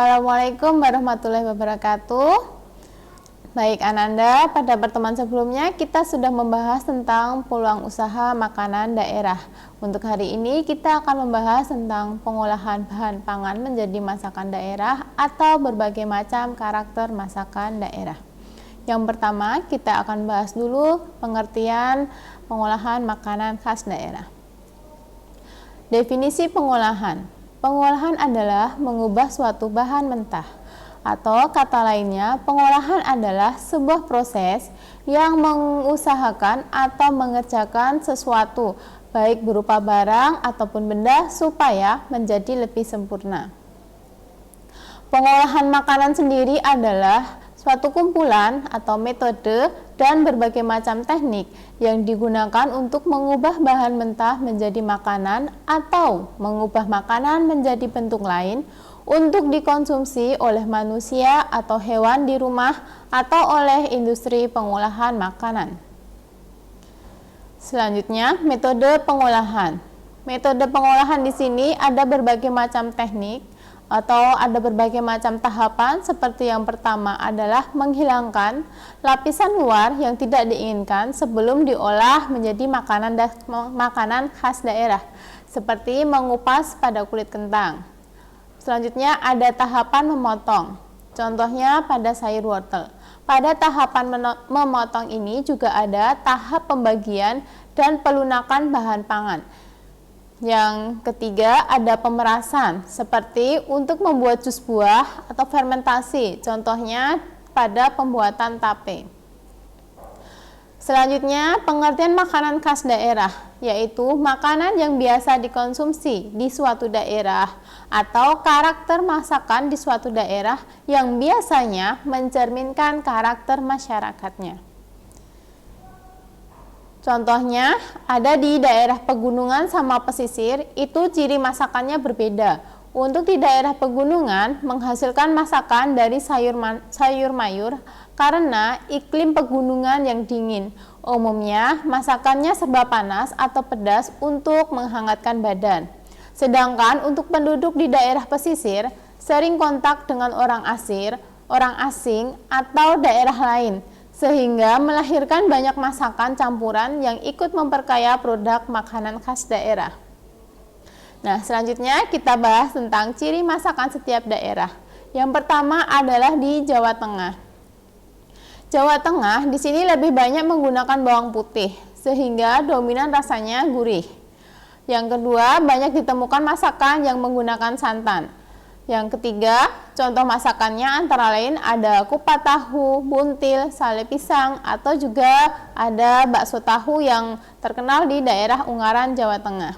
Assalamualaikum warahmatullahi wabarakatuh. Baik Ananda, pada pertemuan sebelumnya kita sudah membahas tentang peluang usaha makanan daerah. Untuk hari ini kita akan membahas tentang pengolahan bahan pangan menjadi masakan daerah atau berbagai macam karakter masakan daerah. Yang pertama kita akan bahas dulu pengertian pengolahan makanan khas daerah. Definisi pengolahan. Pengolahan adalah mengubah suatu bahan mentah, atau kata lainnya, pengolahan adalah sebuah proses yang mengusahakan atau mengerjakan sesuatu, baik berupa barang ataupun benda, supaya menjadi lebih sempurna. Pengolahan makanan sendiri adalah suatu kumpulan atau metode dan berbagai macam teknik yang digunakan untuk mengubah bahan mentah menjadi makanan atau mengubah makanan menjadi bentuk lain untuk dikonsumsi oleh manusia atau hewan di rumah atau oleh industri pengolahan makanan. Selanjutnya, metode pengolahan. Metode pengolahan di sini ada berbagai macam teknik atau ada berbagai macam tahapan, seperti yang pertama adalah menghilangkan lapisan luar yang tidak diinginkan sebelum diolah menjadi makanan khas daerah, seperti mengupas pada kulit kentang. Selanjutnya ada tahapan memotong, contohnya pada sayur wortel. Pada tahapan memotong ini juga ada tahap pembagian dan pelunakan bahan pangan. Yang ketiga ada pemerasan, seperti untuk membuat jus buah atau fermentasi, contohnya pada pembuatan tape. Selanjutnya pengertian makanan khas daerah, yaitu makanan yang biasa dikonsumsi di suatu daerah atau karakter masakan di suatu daerah yang biasanya mencerminkan karakter masyarakatnya. Contohnya, ada di daerah pegunungan sama pesisir, itu ciri masakannya berbeda. Untuk di daerah pegunungan, menghasilkan masakan dari sayur mayur karena iklim pegunungan yang dingin. Umumnya, masakannya serba panas atau pedas untuk menghangatkan badan. Sedangkan untuk penduduk di daerah pesisir, sering kontak dengan orang asing, atau daerah lain, sehingga melahirkan banyak masakan campuran yang ikut memperkaya produk makanan khas daerah. Nah, selanjutnya kita bahas tentang ciri masakan setiap daerah. Yang pertama adalah di Jawa Tengah. Jawa Tengah di sini lebih banyak menggunakan bawang putih, sehingga dominan rasanya gurih. Yang kedua, banyak ditemukan masakan yang menggunakan santan. Yang ketiga, contoh masakannya antara lain ada kupat tahu, buntil, sale pisang, atau juga ada bakso tahu yang terkenal di daerah Ungaran, Jawa Tengah.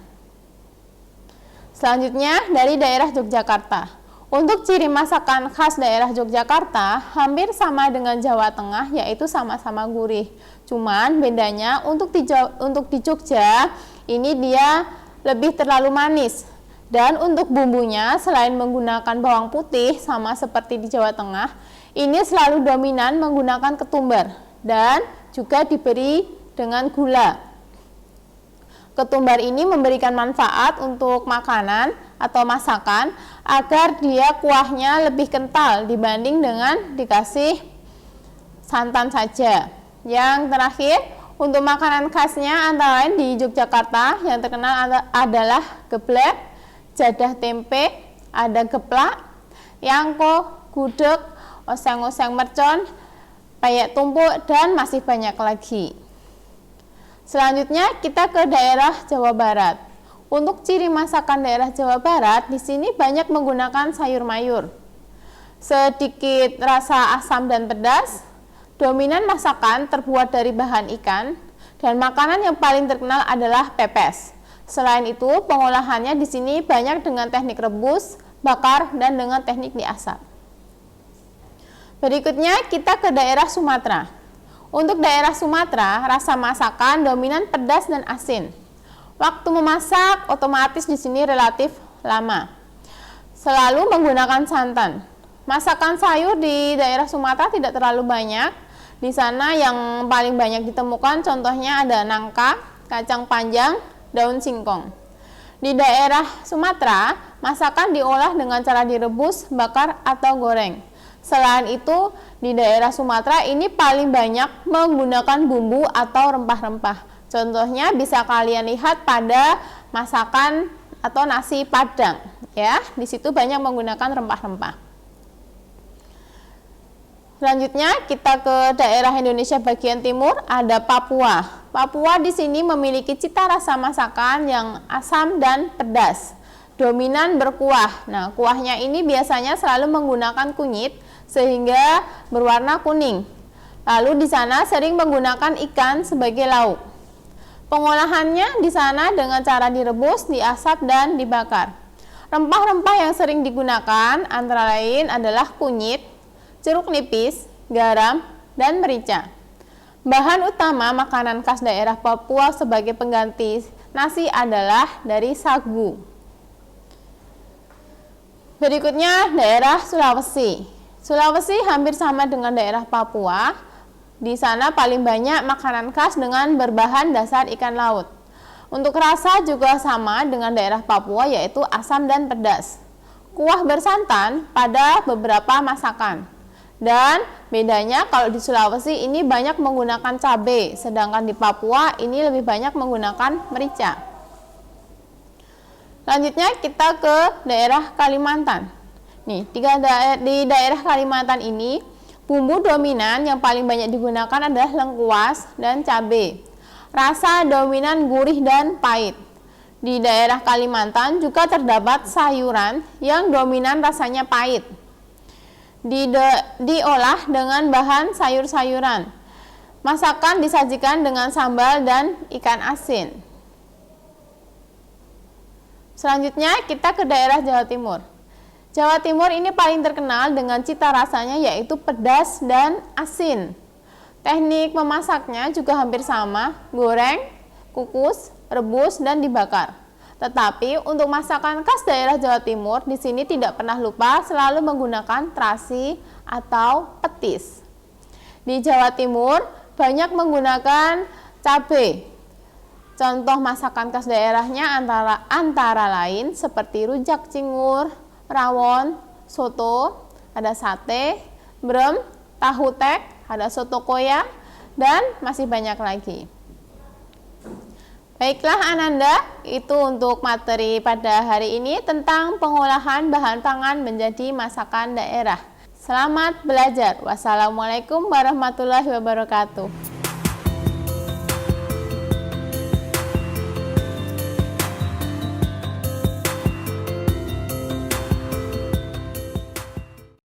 Selanjutnya dari daerah Yogyakarta. Untuk ciri masakan khas daerah Yogyakarta hampir sama dengan Jawa Tengah, yaitu sama-sama gurih. Cuman bedanya untuk di Jogja ini dia lebih terlalu manis. Dan untuk bumbunya, selain menggunakan bawang putih sama seperti di Jawa Tengah, ini selalu dominan menggunakan ketumbar dan juga diberi dengan gula. Ketumbar ini memberikan manfaat untuk makanan atau masakan agar dia kuahnya lebih kental dibanding dengan dikasih santan saja. Yang terakhir, untuk makanan khasnya antara lain di Yogyakarta yang terkenal adalah geblek, jadah tempe, ada geplak, yangko, gudeg, oseng-oseng mercon, peyek tumpuk, dan masih banyak lagi. Selanjutnya kita ke daerah Jawa Barat. Untuk ciri masakan daerah Jawa Barat, di sini banyak menggunakan sayur mayur. Sedikit rasa asam dan pedas, dominan masakan terbuat dari bahan ikan, dan makanan yang paling terkenal adalah pepes. Selain itu, pengolahannya di sini banyak dengan teknik rebus, bakar, dan dengan teknik diasap. Berikutnya kita ke daerah Sumatera. Untuk daerah Sumatera, rasa masakan dominan pedas dan asin. Waktu memasak otomatis di sini relatif lama. Selalu menggunakan santan. Masakan sayur di daerah Sumatera tidak terlalu banyak. Di sana yang paling banyak ditemukan contohnya ada nangka, kacang panjang, daun singkong. Di daerah Sumatera masakan diolah dengan cara direbus, bakar, atau goreng. Selain itu, di daerah Sumatera ini paling banyak menggunakan bumbu atau rempah-rempah. Contohnya bisa kalian lihat pada masakan atau nasi Padang, ya. Di situ banyak menggunakan rempah-rempah. Selanjutnya kita ke daerah Indonesia bagian timur, ada Papua. Papua di sini memiliki cita rasa masakan yang asam dan pedas. Dominan berkuah. Nah, kuahnya ini biasanya selalu menggunakan kunyit sehingga berwarna kuning. Lalu di sana sering menggunakan ikan sebagai lauk. Pengolahannya di sana dengan cara direbus, diasap, dan dibakar. Rempah-rempah yang sering digunakan antara lain adalah kunyit, jeruk nipis, garam, dan merica. Bahan utama makanan khas daerah Papua sebagai pengganti nasi adalah dari sagu. Berikutnya daerah Sulawesi. Sulawesi hampir sama dengan daerah Papua. Di sana paling banyak makanan khas dengan berbahan dasar ikan laut. Untuk rasa juga sama dengan daerah Papua, yaitu asam dan pedas. Kuah bersantan pada beberapa masakan. Dan bedanya kalau di Sulawesi ini banyak menggunakan cabai, sedangkan di Papua ini lebih banyak menggunakan merica. Selanjutnya kita ke daerah Kalimantan. Nih, di daerah Kalimantan ini bumbu dominan yang paling banyak digunakan adalah lengkuas dan cabai. Rasa dominan gurih dan pahit. Di daerah Kalimantan juga terdapat sayuran yang dominan rasanya pahit. Diolah dengan bahan sayur-sayuran. Masakan disajikan dengan sambal dan ikan asin. Selanjutnya kita ke daerah Jawa Timur. Jawa Timur ini paling terkenal dengan cita rasanya yaitu pedas dan asin. Teknik memasaknya juga hampir sama, goreng, kukus, rebus, dan dibakar. Tetapi untuk masakan khas daerah Jawa Timur di sini tidak pernah lupa selalu menggunakan terasi atau petis. Di Jawa Timur banyak menggunakan cabai. Contoh masakan khas daerahnya antara lain seperti rujak cingur, rawon, soto, ada sate, brem, tahu tek, ada soto koya, dan masih banyak lagi. Baiklah Ananda, itu untuk materi pada hari ini tentang pengolahan bahan pangan menjadi masakan daerah. Selamat belajar. Wassalamualaikum warahmatullahi wabarakatuh.